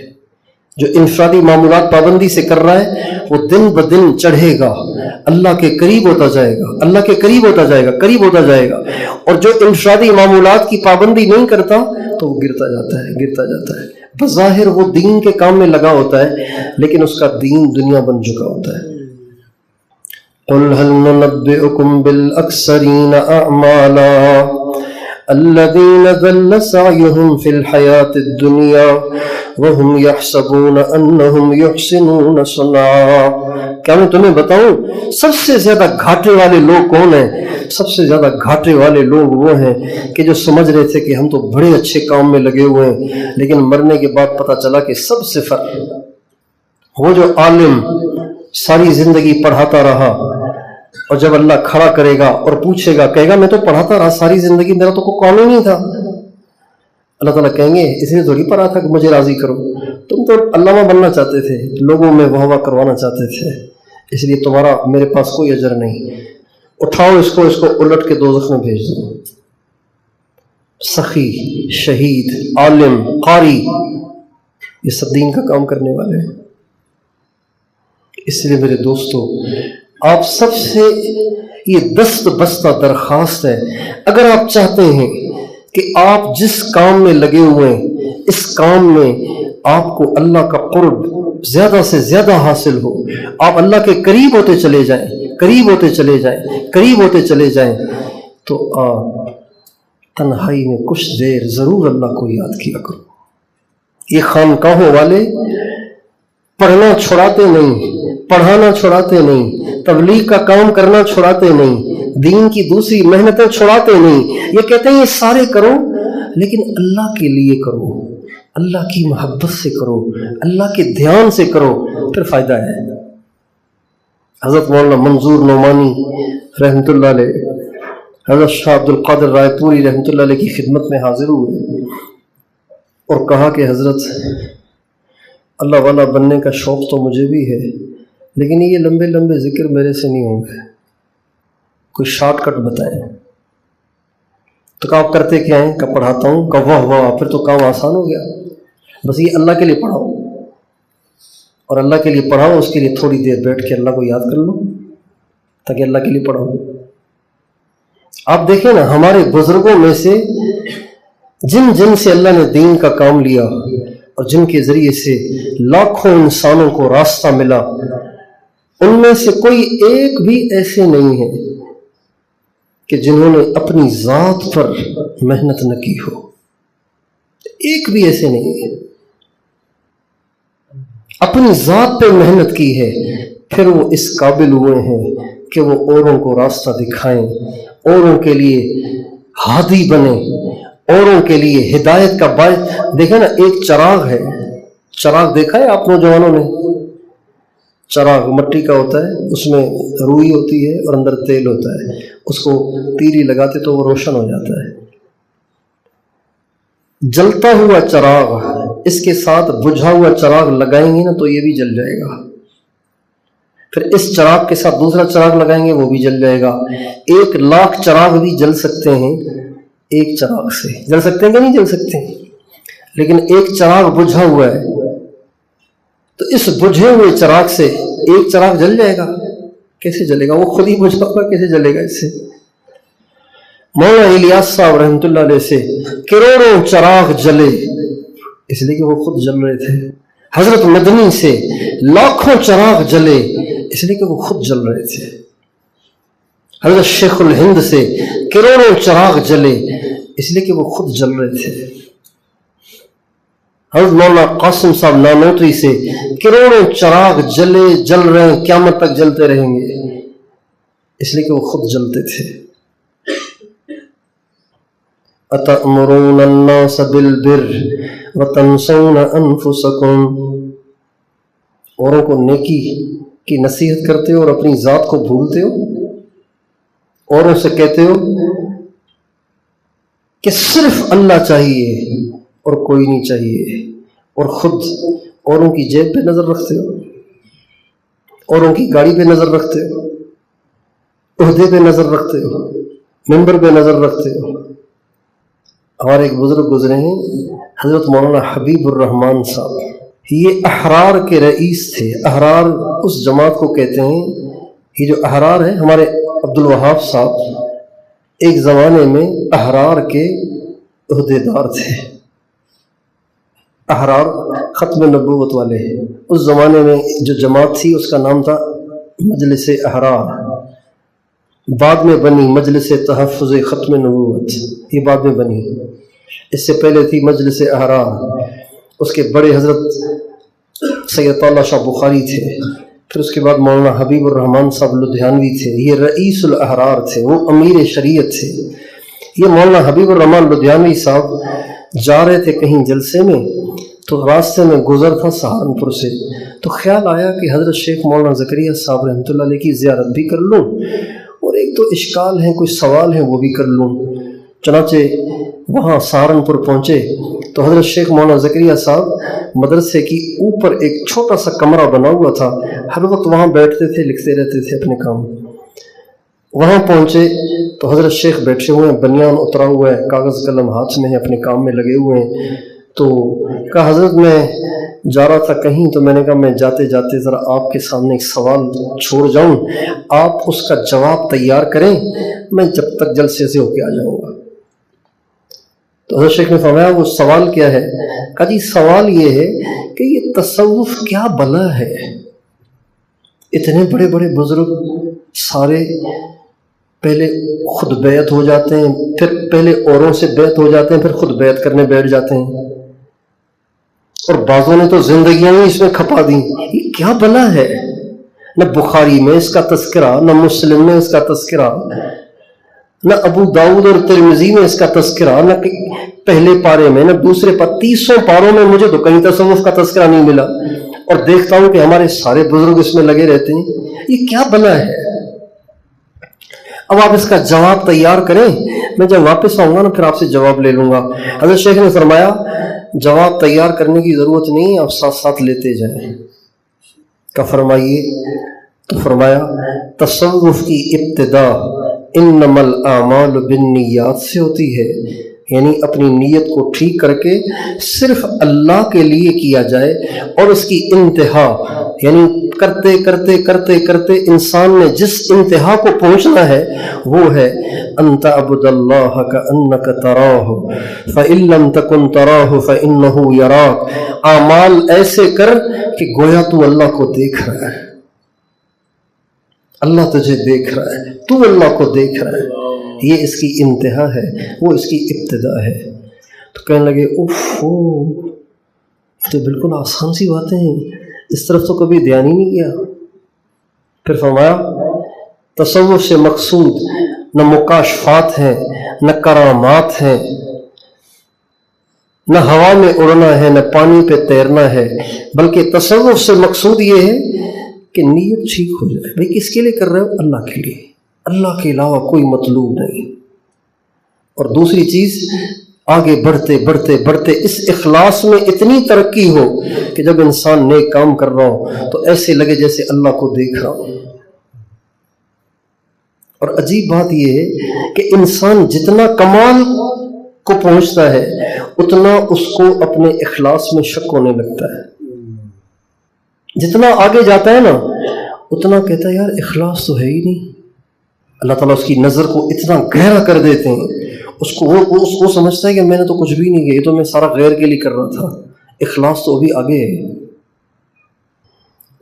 A: جو انفرادی معمولات پابندی سے کر رہا ہے وہ دن بدن چڑھے گا، اللہ کے قریب ہوتا جائے گا، اللہ کے قریب ہوتا جائے گا، اور جو انفرادی معمولات کی پابندی نہیں کرتا تو وہ گرتا جاتا ہے۔ بظاہر وہ دین کے کام میں لگا ہوتا ہے لیکن اس کا دین دنیا بن چکا ہوتا ہے۔ قُلْ هَلْ نُنَبِّئُكُمْ بِالْأَخْسَرِينَ أَعْمَالًا الَّذِينَ ضَلَّ سَعْيُهُمْ فِي الْحَيَاةِ الدُّنْيَا وَهُمْ يَحْسَبُونَ أَنَّهُمْ يُحْسِنُونَ صُنْعًا۔ کیا میں تمہیں بتاؤں سب سے زیادہ گھاٹے والے لوگ کون ہیں؟ سب سے زیادہ گھاٹے والے لوگ وہ ہیں کہ جو سمجھ رہے تھے کہ ہم تو بڑے اچھے کام میں لگے ہوئے ہیں، لیکن مرنے کے بعد پتہ چلا کہ سب صفر۔ وہ جو عالم ساری زندگی پڑھاتا رہا اور جب اللہ کھڑا کرے گا اور پوچھے گا، کہے گا میں تو پڑھاتا رہا ساری زندگی، میرا تو کوئی کام ہی نہیں تھا۔ اللہ تعالیٰ کہیں گے اس لیے تھوڑی پڑھا تھا کہ مجھے راضی کرو، تم تو علامہ بننا چاہتے تھے، لوگوں میں واہ واہ کروانا چاہتے تھے، اس لیے تمہارا میرے پاس کوئی اجر نہیں۔ اٹھاؤ اس کو الٹ کے دوزخ میں بھیج دو۔ سخی، شہید، عالم، قاری، یہ سب دین کا کام کرنے والے ہیں۔ اس لیے میرے دوستو آپ سب سے یہ دست بستہ درخواست ہے، اگر آپ چاہتے ہیں کہ آپ جس کام میں لگے ہوئے ہیں اس کام میں آپ کو اللہ کا قرب زیادہ سے زیادہ حاصل ہو، آپ اللہ کے قریب ہوتے چلے جائیں، تو آپ تنہائی میں کچھ دیر ضرور اللہ کو یاد کیا کرو۔ یہ خانقاہوں والے پڑھنا چھڑاتے نہیں، پڑھانا چھڑاتے نہیں، تبلیغ کا کام کرنا چھڑاتے نہیں، دین کی دوسری محنتیں چھڑاتے نہیں۔ یہ کہتے ہیں یہ سارے کرو لیکن اللہ کے لیے کرو، اللہ کی محبت سے کرو، اللہ کے دھیان سے کرو، پھر فائدہ ہے۔ حضرت مولانا منظور نعمانی رحمۃ اللہ علیہ، حضرت شاہ عبد القادر رائے پوری رحمۃ اللہ علیہ کی خدمت میں حاضر ہوئے اور کہا کہ حضرت اللہ والا بننے کا شوق تو مجھے بھی ہے، لیکن یہ لمبے لمبے ذکر میرے سے نہیں ہوں گے، کوئی شارٹ کٹ بتائیں۔ تو کہا آپ کرتے کیا ہیں؟ کہ پڑھاتا ہوں۔ کہ واہ واہ، پھر تو کام آسان ہو گیا، بس یہ اللہ کے لیے پڑھاؤ، اور اللہ کے لیے پڑھاؤ، اس کے لیے تھوڑی دیر بیٹھ کے اللہ کو یاد کر لو تاکہ اللہ کے لیے پڑھاؤ۔ آپ دیکھیں نا، ہمارے بزرگوں میں سے جن سے اللہ نے دین کا کام لیا اور جن کے ذریعے سے لاکھوں انسانوں کو راستہ ملا، ان میں سے کوئی ایک بھی ایسے نہیں ہے کہ جنہوں نے اپنی ذات پر محنت نہ کی ہو، ایک بھی ایسے نہیں ہے۔ اپنی ذات پہ محنت کی ہے، پھر وہ اس قابل ہوئے ہیں کہ وہ اوروں کو راستہ دکھائیں، اوروں کے لیے ہادی بنے، اوروں کے لیے ہدایت کا باعث۔ دیکھیں نا، ایک چراغ ہے، چراغ دیکھا ہے آپ نوجوانوں نے؟ چراغ مٹی کا ہوتا ہے، اس میں روئی ہوتی ہے اور اندر تیل ہوتا ہے، اس کو تیری لگاتے تو وہ روشن ہو جاتا ہے۔ جلتا ہوا چراغ، اس کے ساتھ بجھا ہوا چراغ لگائیں گے نا تو یہ بھی جل جائے گا، پھر اس چراغ کے ساتھ دوسرا چراغ لگائیں گے وہ بھی جل جائے گا۔ 1,00,000 چراغ بھی جل سکتے ہیں، ایک چراغ سے جل سکتے ہیں کہ نہیں جل سکتے، لیکن ایک چراغ بجھا ہوا ہے تو اس بجھے ہوئے چراغ سے ایک چراغ جل جائے گا؟ کیسے جلے گا؟ وہ خود ہی بجھا ہوا، کیسے جلے گا اس سے؟ مولانا الیاس صاحب رحمۃ اللہ علیہ سے کروڑوں چراغ جلے اس لیے کہ وہ خود جل رہے تھے۔ حضرت مدنی سے لاکھوں چراغ جلے اس لیے کہ وہ خود جل رہے تھے۔ حضرت شیخ الہند سے کروڑوں چراغ جلے اس لیے کہ وہ خود جل رہے تھے۔ حضرت مولانا قاسم صاحب نانوتری سے کروڑوں چراغ جلے، جل رہے ہیں، قیامت تک جلتے رہیں گے اس لیے کہ وہ خود جلتے تھے۔ أَتَأْمُرُونَ النَّاسَ بِالْبِرِّ وَتَنْسَوْنَ أَنفُسَكُمْ، اوروں کو نیکی کی نصیحت کرتے ہو اور اپنی ذات کو بھولتے ہو، اوروں سے کہتے ہو کہ صرف اللہ چاہیے اور کوئی نہیں چاہیے، اور خود اوروں کی جیب پہ نظر رکھتے ہو، اوروں کی گاڑی پہ نظر رکھتے ہو، عہدے پہ نظر رکھتے ہو، ممبر پہ نظر رکھتے ہو۔ ہمارے ایک بزرگ گزرے ہیں حضرت مولانا حبیب الرحمان صاحب، یہ احرار کے رئیس تھے۔ احرار اس جماعت کو کہتے ہیں، یہ جو احرار ہے، ہمارے عبد الوہاب صاحب ایک زمانے میں احرار کے عہدے دار تھے۔ احرار ختم نبوت والے، اس زمانے میں جو جماعت تھی اس کا نام تھا مجلس احرار، بعد میں بنی مجلس تحفظ ختم نبوت، یہ بعد میں بنی، اس سے پہلے تھی مجلس احرار۔ اس کے بڑے حضرت سید طالع شاہ بخاری تھے، پھر اس کے بعد مولانا حبیب الرحمان صاحب لدھیانوی تھے، یہ رئیس الاحرار تھے، وہ امیر شریعت تھے۔ یہ مولانا حبیب الرحمان لدھیانوی صاحب جا رہے تھے کہیں جلسے میں، تو راستے میں گزر تھا سہارنپور سے، تو خیال آیا کہ حضرت شیخ مولانا زکریا صاحب رحمۃ اللہ علیہ کی زیارت بھی کر لوں، اور ایک تو اشکال ہیں، کوئی سوال ہیں، وہ بھی کر لوں۔ چنانچہ وہاں سہارنپور پہنچے تو حضرت شیخ مولانا زکریا صاحب مدرسے کی اوپر ایک چھوٹا سا کمرہ بنا ہوا تھا، ہر وقت وہاں بیٹھتے تھے، لکھتے رہتے تھے اپنے کام۔ وہاں پہنچے تو حضرت شیخ بیٹھے ہوئے ہیں، بنیان اترا ہوا ہے، کاغذ قلم ہاتھ میں ہے، اپنے کام میں لگے ہوئے ہیں۔ تو کہا حضرت میں جا رہا تھا کہیں، تو میں نے کہا میں جاتے جاتے ذرا آپ کے سامنے ایک سوال چھوڑ جاؤں، آپ اس کا جواب تیار کریں، میں جب تک جلسے سے ہو کے آ جاؤں گا۔ تو حضرت شیخ نے فرمایا وہ سوال کیا ہے؟ کہا جی سوال یہ ہے کہ یہ تصوف کیا بلا ہے؟ اتنے بڑے بڑے بزرگ سارے پہلے خود بیعت ہو جاتے ہیں، پھر پہلے اوروں سے بیعت ہو جاتے ہیں، پھر خود بیعت کرنے بیٹھ جاتے ہیں، اور بعضوں نے تو زندگیاں ہی اس میں کھپا دیں۔ یہ کیا بلا ہے؟ نہ بخاری میں اس کا تذکرہ، نہ مسلم میں اس کا تذکرہ، نہ ابو داؤد اور ترمذی میں اس کا تذکرہ، نہ پہلے پارے میں، نہ دوسرے پر، 300 پاروں میں مجھے تو کہیں تصوف کا تذکرہ نہیں ملا، اور دیکھتا ہوں کہ ہمارے سارے بزرگ اس میں لگے رہتے ہیں۔ یہ کیا بلا ہے؟ اب آپ اس کا جواب تیار کریں، میں جب واپس آؤں گا نا پھر آپ سے جواب لے لوں گا۔ حضرت شیخ نے فرمایا جواب تیار کرنے کی ضرورت نہیں، آپ ساتھ ساتھ لیتے جائیں۔ کیا فرمائیے؟ تو فرمایا تصوف کی ابتدا انما الاعمال بالنیات سے ہوتی ہے، یعنی اپنی نیت کو ٹھیک کر کے صرف اللہ کے لیے کیا جائے، اور اس کی انتہا یعنی کرتے کرتے کرتے کرتے انسان نے جس انتہا کو پہنچنا ہے وہ ہے ان تعبد اللہ کأنک تراہ فإن لم تکن تراہ فإنہ یراک۔ اعمال ایسے کر کہ گویا تو اللہ کو دیکھ رہا ہے، اللہ تجھے دیکھ رہا ہے، تو اللہ کو دیکھ رہا ہے۔ یہ اس کی انتہا ہے، وہ اس کی ابتدا ہے۔ تو کہنے لگے اوف، تو بالکل آسان سی باتیں ہیں، اس طرف تو کبھی دھیان ہی نہیں گیا۔ پھر فرمایا تصوف سے مقصود نہ مکاشفات ہیں، نہ کرامات ہیں، نہ ہوا میں اڑنا ہے، نہ پانی پہ تیرنا ہے، بلکہ تصوف سے مقصود یہ ہے کہ نیت ٹھیک ہو جائے۔ بھئی کس کے لیے کر رہے ہو؟ اللہ کے لیے، اللہ کے علاوہ کوئی مطلوب نہیں۔ اور دوسری چیز، آگے بڑھتے بڑھتے بڑھتے اس اخلاص میں اتنی ترقی ہو کہ جب انسان نیک کام کر رہا ہو تو ایسے لگے جیسے اللہ کو دیکھ رہا ہو۔ اور عجیب بات یہ ہے کہ انسان جتنا کمال کو پہنچتا ہے اتنا اس کو اپنے اخلاص میں شک ہونے لگتا ہے۔ جتنا آگے جاتا ہے نا اتنا کہتا ہے یار اخلاص تو ہے ہی نہیں۔ اللہ تعالیٰ اس کی نظر کو اتنا گہرا کر دیتے ہیں، اس کو سمجھتا ہے کہ میں نے تو کچھ بھی نہیں کیا، یہ تو میں سارا غیر کے لیے کر رہا تھا، اخلاص تو ابھی آگے ہے۔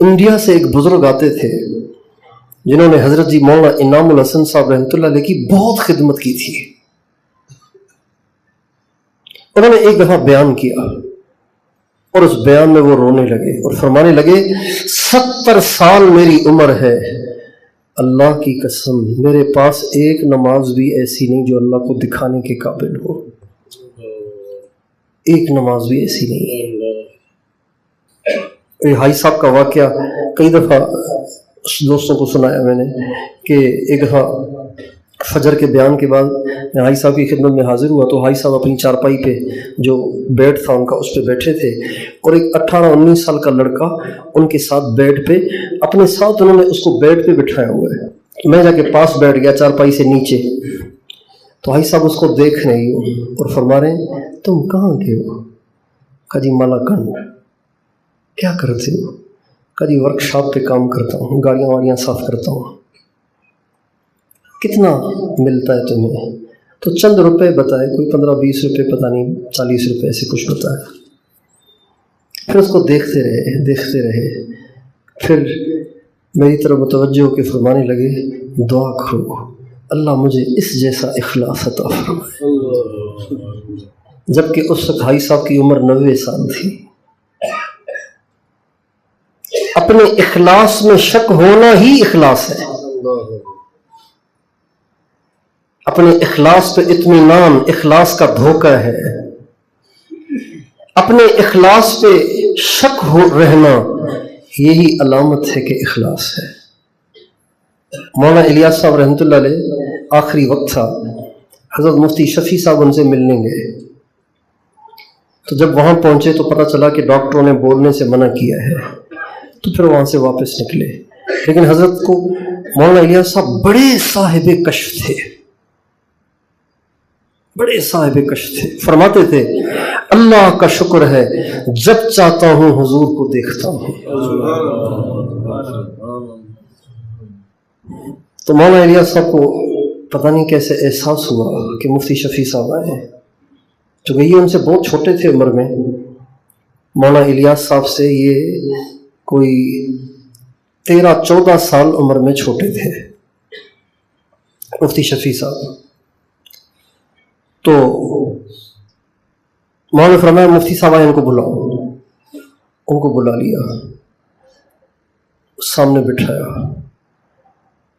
A: انڈیا سے ایک بزرگ آتے تھے جنہوں نے حضرت جی مولانا انعام الحسن صاحب رحمۃ اللہ علیہ کی بہت خدمت کی تھی۔ انہوں نے ایک دفعہ بیان کیا اور اس بیان میں وہ رونے لگے اور فرمانے لگے 70 سال میری عمر ہے، اللہ کی قسم میرے پاس ایک نماز بھی ایسی نہیں جو اللہ کو دکھانے کے قابل ہو، ایک نماز بھی ایسی نہیں۔ یہ حاجی صاحب کا واقعہ کئی دفعہ دوستوں کو سنایا میں نے کہ ایک دفعہ فجر کے بیان کے بعد میں حاجی صاحب کی خدمت میں حاضر ہوا تو حاجی صاحب اپنی چارپائی پہ جو بیڈ تھا ان کا اس پہ بیٹھے تھے، اور ایک 18-19 سال کا لڑکا ان کے ساتھ بیڈ پہ اپنے ساتھ انہوں نے اس کو بیڈ پہ بٹھایا ہوا ہے۔ میں جا کے پاس بیٹھ گیا چارپائی سے نیچے، تو حاجی صاحب اس کو دیکھ رہے ہو اور فرما رہے ہیں تم کہاں کے ہو؟ کہا جی مالاکنڈ۔ کیا کرتے ہو؟ کہا جی ورک شاپ پہ کام کرتا ہوں، گاڑیاں واڑیاں صاف کرتا ہوں۔ کتنا ملتا ہے تمہیں؟ تو چند روپے بتائے، کوئی 15-20 روپے، پتہ نہیں 40 روپے ایسے کچھ بتایا۔ پھر اس کو دیکھتے رہے، پھر میری طرف متوجہ ہو کے فرمانے لگے دعا کرو اللہ مجھے اس جیسا اخلاص عطا فرمائے۔ جبکہ اس وقت حاجی صاحب کی عمر 90 سال تھی۔ اپنے اخلاص میں شک ہونا ہی اخلاص ہے، اپنے اخلاص پہ اطمینان اخلاص کا دھوکہ ہے، اپنے اخلاص پہ شک ہو رہنا یہی علامت ہے کہ اخلاص ہے۔ مولانا الیاس صاحب رحمۃ اللہ علیہ آخری وقت تھا، حضرت مفتی شفیع صاحب ان سے ملنے گئے، تو جب وہاں پہنچے تو پتہ چلا کہ ڈاکٹروں نے بولنے سے منع کیا ہے، تو پھر وہاں سے واپس نکلے۔ لیکن حضرت کو مولانا الیاس صاحب بڑے صاحب کشف تھے، بڑے صاحب کشف تھے، فرماتے تھے اللہ کا شکر ہے جب چاہتا ہوں حضور کو دیکھتا ہوں۔ تو مولانا الیاس صاحب کو پتہ نہیں کیسے احساس ہوا کہ مفتی شفیع صاحب آئے ہیں، چونکہ یہ ان سے بہت چھوٹے تھے عمر میں، مولانا الیاس صاحب سے یہ کوئی 13-14 سال عمر میں چھوٹے تھے۔ مفتی شفیع صاحب. تو مولانا نے فرمایا مفتی صاحب آئے، ان کو بلاؤ. ان کو بلا لیا، سامنے بٹھایا.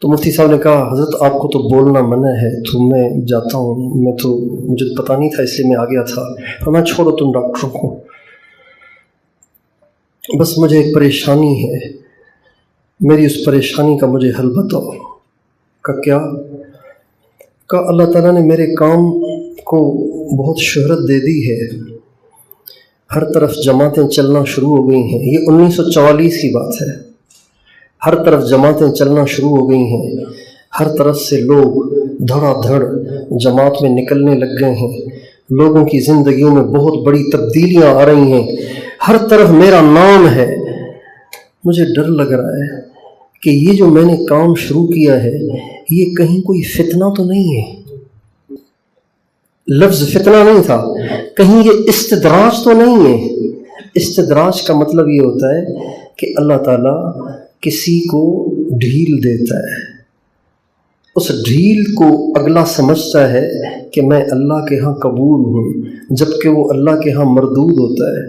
A: تو مفتی صاحب نے کہا حضرت آپ کو تو بولنا منع ہے، تو میں جاتا ہوں، مجھے پتہ نہیں تھا اس لیے میں آ گیا تھا. فرمایا چھوڑو تم ڈاکٹروں کو، بس مجھے ایک پریشانی ہے، میری اس پریشانی کا مجھے حل بتاؤ. کہ کیا؟ کہ اللہ تعالیٰ نے میرے کام کو بہت شہرت دے دی ہے، ہر طرف جماعتیں چلنا شروع ہو گئی ہیں. یہ 1944 کی بات ہے. ہر طرف جماعتیں چلنا شروع ہو گئی ہیں، ہر طرف سے لوگ دھڑا دھڑ جماعت میں نکلنے لگ گئے ہیں. لوگوں کی زندگیوں میں بہت بڑی تبدیلیاں آ رہی ہیں، ہر طرف میرا نام ہے. مجھے ڈر لگ رہا ہے کہ یہ جو میں نے کام شروع کیا ہے یہ کہیں کوئی فتنہ تو نہیں ہے. لفظ فتنہ نہیں تھا، کہیں یہ استدراج تو نہیں ہے. استدراج کا مطلب یہ ہوتا ہے کہ اللہ تعالیٰ کسی کو ڈھیل دیتا ہے، اس ڈھیل کو اگلا سمجھتا ہے کہ میں اللہ کے ہاں قبول ہوں، جبکہ وہ اللہ کے ہاں مردود ہوتا ہے.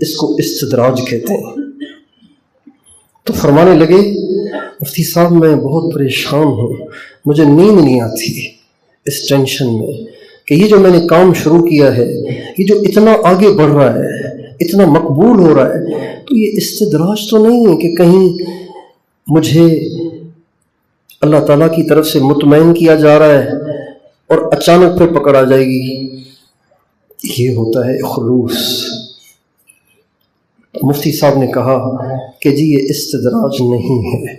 A: اس کو استدراج کہتے ہیں. تو فرمانے لگے مفتی صاحب میں بہت پریشان ہوں، مجھے نیند نہیں آتی اس ٹینشن میں کہ یہ جو میں نے کام شروع کیا ہے، یہ جو اتنا آگے بڑھ رہا ہے، اتنا مقبول ہو رہا ہے، تو یہ استدراج تو نہیں ہے کہ کہیں مجھے اللہ تعالیٰ کی طرف سے مطمئن کیا جا رہا ہے اور اچانک پھر پکڑ آ جائے گی. یہ ہوتا ہے خلوص. مفتی صاحب نے کہا کہ جی یہ استدراج نہیں ہے.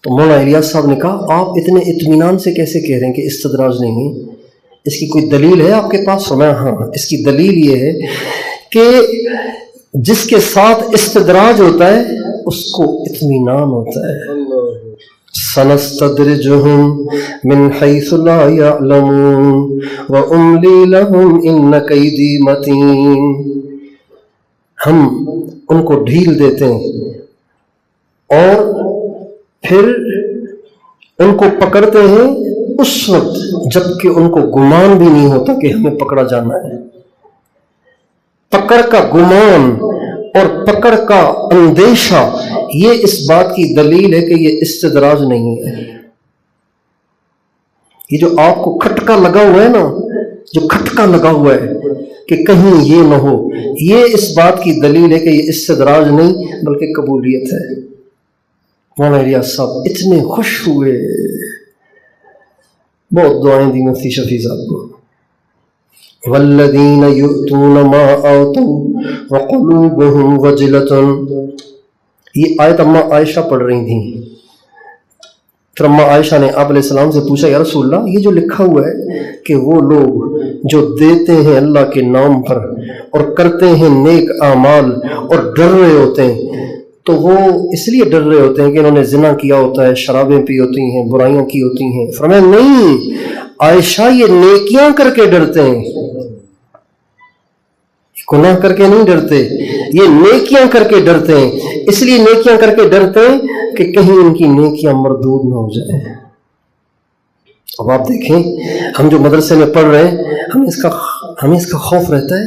A: تو مولانا الیاس صاحب نے کہا آپ اتنے اطمینان سے کیسے کہہ رہے ہیں کہ استدراج نہیں ہے؟ اس کی کوئی دلیل ہے آپ کے پاس؟ فرمایا ہاں، اس کی دلیل یہ ہے کہ جس کے ساتھ استدراج ہوتا ہے اس کو اطمینان ہوتا ہے. سَنَسْتَدْرِجُهُمْ مِنْ حَيْثُ لَا يَعْلَمُونَ وَأُمْلِي لَهُمْ إِنَّ كَيْدِي مَتِينٌ. ہم ان کو ڈھیل دیتے ہیں اور پھر ان کو پکڑتے ہیں اس وقت جب کہ ان کو گمان بھی نہیں ہوتا کہ ہمیں پکڑا جانا ہے. پکڑ کا گمان اور پکڑ کا اندیشہ یہ اس بات کی دلیل ہے کہ یہ استدراج نہیں ہے. یہ جو آپ کو کھٹکا لگا ہوا ہے نا، جو کھٹکا لگا ہوا ہے کہ کہیں یہ نہ ہو، یہ اس بات کی دلیل ہے کہ یہ استدراج نہیں بلکہ قبولیت ہے. مولانا الیاس صاحب اتنے خوش ہوئے، بہت دعائیں دی مفتی شفیع صاحب کو. والذین یؤتون ما آتوا وقلوبهم وجلة. یہ آیت اماں عائشہ پڑھ رہی تھیں. پھر اماں عائشہ نے آپ علیہ السلام سے پوچھا یا رسول اللہ یہ جو لکھا ہوا ہے کہ وہ لوگ جو دیتے ہیں اللہ کے نام پر اور کرتے ہیں نیک اعمال اور ڈر رہے ہوتے ہیں، تو وہ اس لیے ڈر رہے ہوتے ہیں کہ انہوں نے زنا کیا ہوتا ہے، شرابیں پی ہوتی ہیں، برائیاں کی ہوتی ہیں. فرمایا نہیں عائشہ، یہ نیکیاں کر کے ڈرتے ہیں، گناہ کر کے نہیں ڈرتے، یہ نیکیاں کر کے ڈرتے ہیں. اس لیے نیکیاں کر کے ڈرتے ہیں کہ کہیں ان کی نیکیاں مردود نہ ہو جائیں. اب آپ دیکھیں ہم جو مدرسے میں پڑھ رہے ہیں ہمیں اس کا خوف رہتا ہے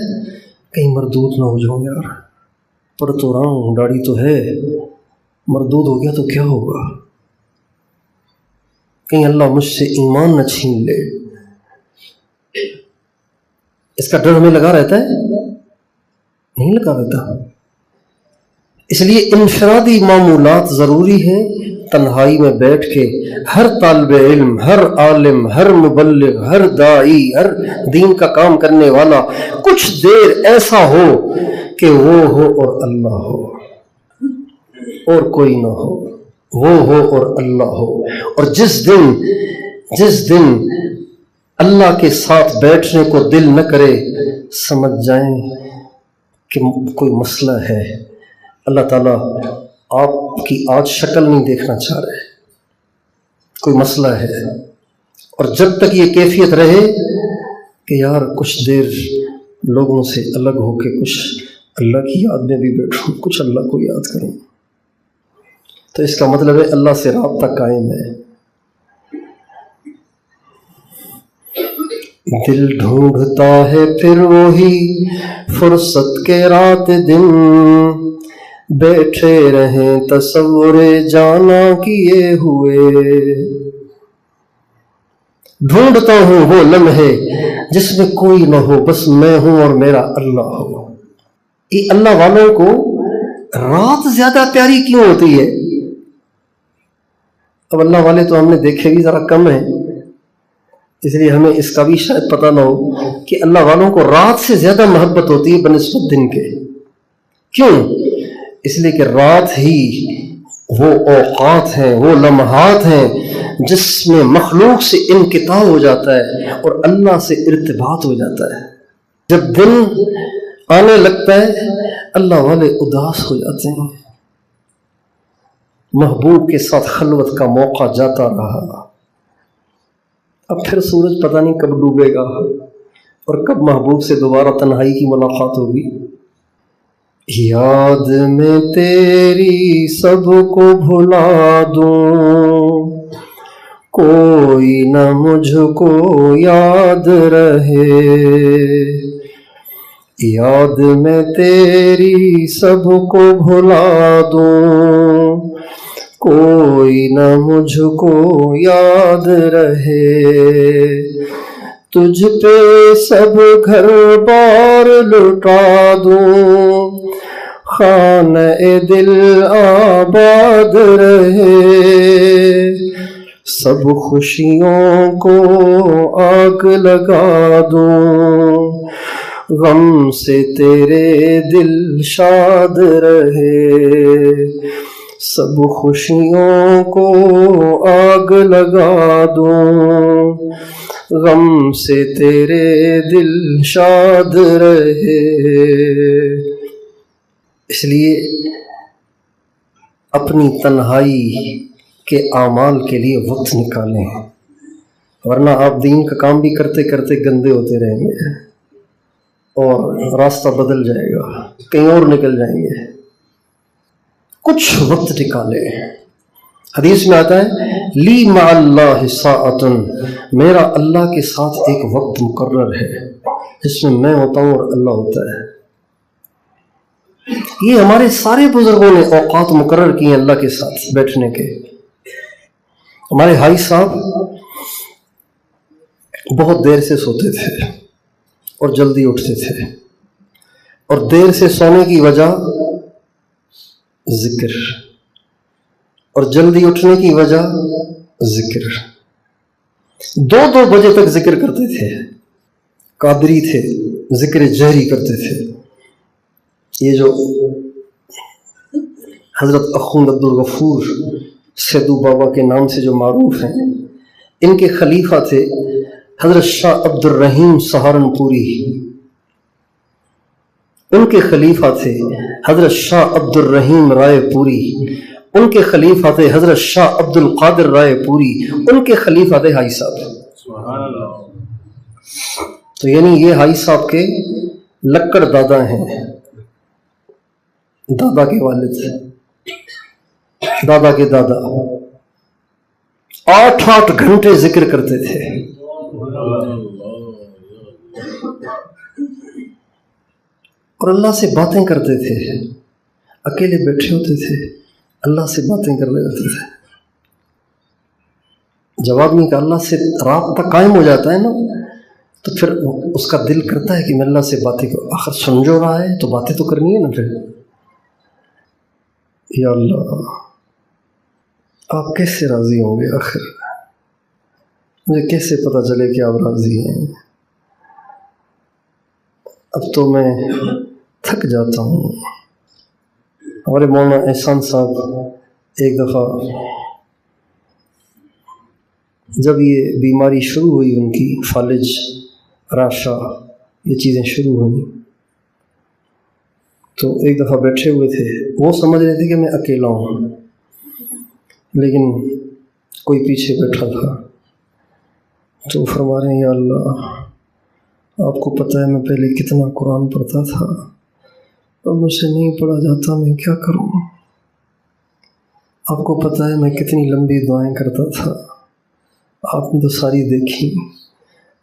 A: کہیں مردود نہ ہو جاؤں. یار پڑھ تو رہا ہوں، داڑھی تو ہے، مردود ہو گیا تو کیا ہوگا؟ کہیں اللہ مجھ سے ایمان نہ چھین لے. اس کا ڈر ہمیں لگا رہتا ہے؟ نہیں لگا رہتا. اس لیے انفرادی معمولات ضروری ہیں. تنہائی میں بیٹھ کے ہر طالب علم، ہر عالم، ہر مبلغ، ہر داعی، ہر دین کا کام کرنے والا کچھ دیر ایسا ہو کہ وہ ہو اور اللہ ہو، اور کوئی نہ ہو، وہ ہو اور اللہ ہو. اور جس دن اللہ کے ساتھ بیٹھنے کو دل نہ کرے، سمجھ جائیں کہ کوئی مسئلہ ہے. اللہ تعالیٰ آپ کی آج شکل نہیں دیکھنا چاہ رہے، کوئی مسئلہ ہے. اور جب تک یہ کیفیت رہے کہ یار کچھ دیر لوگوں سے الگ ہو کے کچھ اللہ کی یاد میں بھی بیٹھوں، کچھ اللہ کو یاد کروں، تو اس کا مطلب ہے اللہ سے رابطہ قائم ہے. دل ڈھونڈتا ہے پھر وہی فرصت کے رات دن، بیٹھے رہیں تصور جانا کیے ہوئے۔ ڈھونڈتا ہوں وہ لمحے جس میں کوئی نہ ہو، بس میں ہوں اور میرا اللہ ہو۔ یہ اللہ والوں کو رات زیادہ پیاری کیوں ہوتی ہے؟ اب اللہ والے تو ہم نے دیکھے بھی ذرا کم ہیں، اس لیے ہمیں اس کا بھی شاید پتہ نہ ہو کہ اللہ والوں کو رات سے زیادہ محبت ہوتی ہے بنسبت دن کے۔ کیوں؟ اس لیے کہ رات ہی وہ اوقات ہیں، وہ لمحات ہیں جس میں مخلوق سے انقطاع ہو جاتا ہے اور اللہ سے ارتباط ہو جاتا ہے۔ جب دن آنے لگتا ہے اللہ والے اداس ہو جاتے ہیں، محبوب کے ساتھ خلوت کا موقع جاتا رہا، اب پھر سورج پتہ نہیں کب ڈوبے گا اور کب محبوب سے دوبارہ تنہائی کی ملاقات ہوگی۔ یاد میں تیری سب کو بھلا دوں، کوئی نہ مجھ کو یاد رہے۔ یاد میں تیری سب کو بھلا دوں، کوئی نہ مجھ کو یاد رہے۔ تجھ پہ سب گھر بار لٹا دوں، خانہ دل آباد رہے۔ سب خوشیوں کو آگ لگا دوں، غم سے تیرے دل شاد رہے۔ سب خوشیوں کو آگ لگا دوں، غم سے تیرے دل شاد رہے۔ اس لیے اپنی تنہائی کے اعمال کے لیے وقت نکالیں، ورنہ آپ دین کا کام بھی کرتے کرتے گندے ہوتے رہیں گے اور راستہ بدل جائے گا، کہیں اور نکل جائیں گے۔ کچھ وقت نکالیں۔ حدیث میں آتا ہے لی مع اللہ ساعۃ، میرا اللہ کے ساتھ ایک وقت مقرر ہے جس میں میں ہوتا ہوں اور اللہ ہوتا ہے۔ یہ ہمارے سارے بزرگوں نے اوقات مقرر کیے ہیں اللہ کے ساتھ بیٹھنے کے۔ ہمارے حائی صاحب بہت دیر سے سوتے تھے اور جلدی اٹھتے تھے، اور دیر سے سونے کی وجہ ذکر، اور جلدی اٹھنے کی وجہ ذکر۔ 2 بجے تک ذکر کرتے تھے، قادری تھے، ذکر جہری کرتے تھے۔ یہ جو حضرت اخوند عبدالغفور سیدو بابا کے نام سے جو معروف ہیں، ان کے خلیفہ تھے حضرت شاہ عبد الرحیم سہارنپوری، ان کے خلیفہ تھے حضرت شاہ عبد الرحیم رائے پوری، ان کے خلیفہ تھے حضرت شاہ عبد القادر رائے پوری، ان کے خلیفہ تھے حائی صاحب۔ تو یعنی یہ حائی صاحب کے لکڑ دادا ہیں، دادا کے والد، دادا کے دادا 8 گھنٹے ذکر کرتے تھے۔ اور اللہ سے باتیں کرتے تھے، اکیلے بیٹھے ہوتے تھے، اللہ سے باتیں کر رہے ہوتے تھے۔ جب آدمی کا اللہ سے رابطہ قائم ہو جاتا ہے نا، تو پھر اس کا دل کرتا ہے کہ میں اللہ سے باتیں کروں، آخر سمجھو رہا ہے تو باتیں تو کرنی ہے نا۔ پھر یا اللہ آپ کیسے راضی ہوں گے؟ آخر مجھے کیسے پتہ چلے کہ آپ راضی ہیں؟ اب تو میں تھک جاتا ہوں۔ ہمارے مولانا احسان صاحب ایک دفعہ جب یہ بیماری شروع ہوئی، ان کی فالج، راشا، یہ چیزیں شروع ہوئیں، تو ایک دفعہ بیٹھے ہوئے تھے، وہ سمجھ رہے تھے کہ میں اکیلا ہوں، لیکن کوئی پیچھے بیٹھا تھا، تو فرما رہے ہیں یا اللہ آپ کو پتہ ہے میں پہلے کتنا قرآن پڑھتا تھا، اور مجھ سے نہیں پڑھا جاتا، میں کیا کروں؟ آپ کو پتہ ہے میں کتنی لمبی دعائیں کرتا تھا، آپ نے تو ساری دیکھی،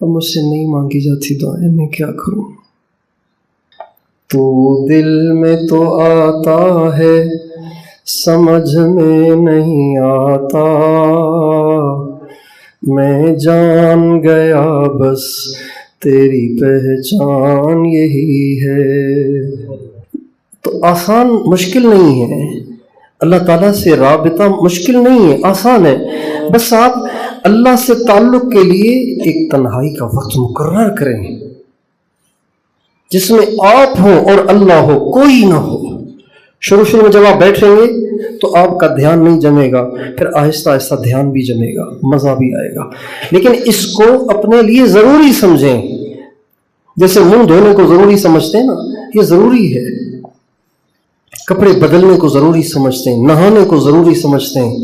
A: اب مجھ سے نہیں مانگی جاتی دعائیں، میں کیا کروں؟ تو دل میں تو آتا ہے سمجھ میں نہیں آتا، میں جان گیا بس تیری پہچان یہی ہے۔ تو آسان مشکل نہیں ہے، اللہ تعالیٰ سے رابطہ مشکل نہیں ہے، آسان ہے۔ بس آپ اللہ سے تعلق کے لیے ایک تنہائی کا وقت مقرر کریں جس میں آپ ہوں اور اللہ ہو، کوئی نہ ہو۔ شروع میں جب آپ بیٹھیں گے تو آپ کا دھیان نہیں جمے گا، پھر آہستہ آہستہ دھیان بھی جمے گا، مزہ بھی آئے گا، لیکن اس کو اپنے لیے ضروری سمجھیں۔ جیسے منہ دھونے کو ضروری سمجھتے ہیں نا، یہ ضروری ہے۔ کپڑے بدلنے کو ضروری سمجھتے ہیں، نہانے کو ضروری سمجھتے ہیں،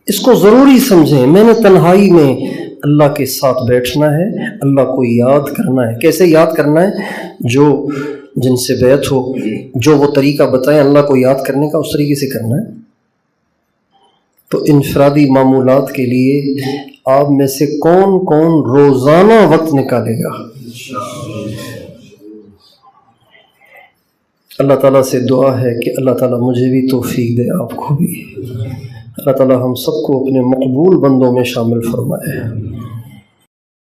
A: اس کو ضروری سمجھیں۔ میں نے تنہائی میں اللہ کے ساتھ بیٹھنا ہے، اللہ کو یاد کرنا ہے۔ کیسے یاد کرنا ہے؟ جو جن سے بیعت ہو، جو وہ طریقہ بتائیں اللہ کو یاد کرنے کا، اس طریقے سے کرنا ہے۔ تو انفرادی معمولات کے لیے آپ میں سے کون کون روزانہ وقت نکالے گا؟ اللہ تعالیٰ سے دعا ہے کہ اللہ تعالیٰ مجھے بھی توفیق دے، آپ کو بھی۔ اللہ تعالیٰ ہم سب کو اپنے مقبول بندوں میں شامل فرمائے۔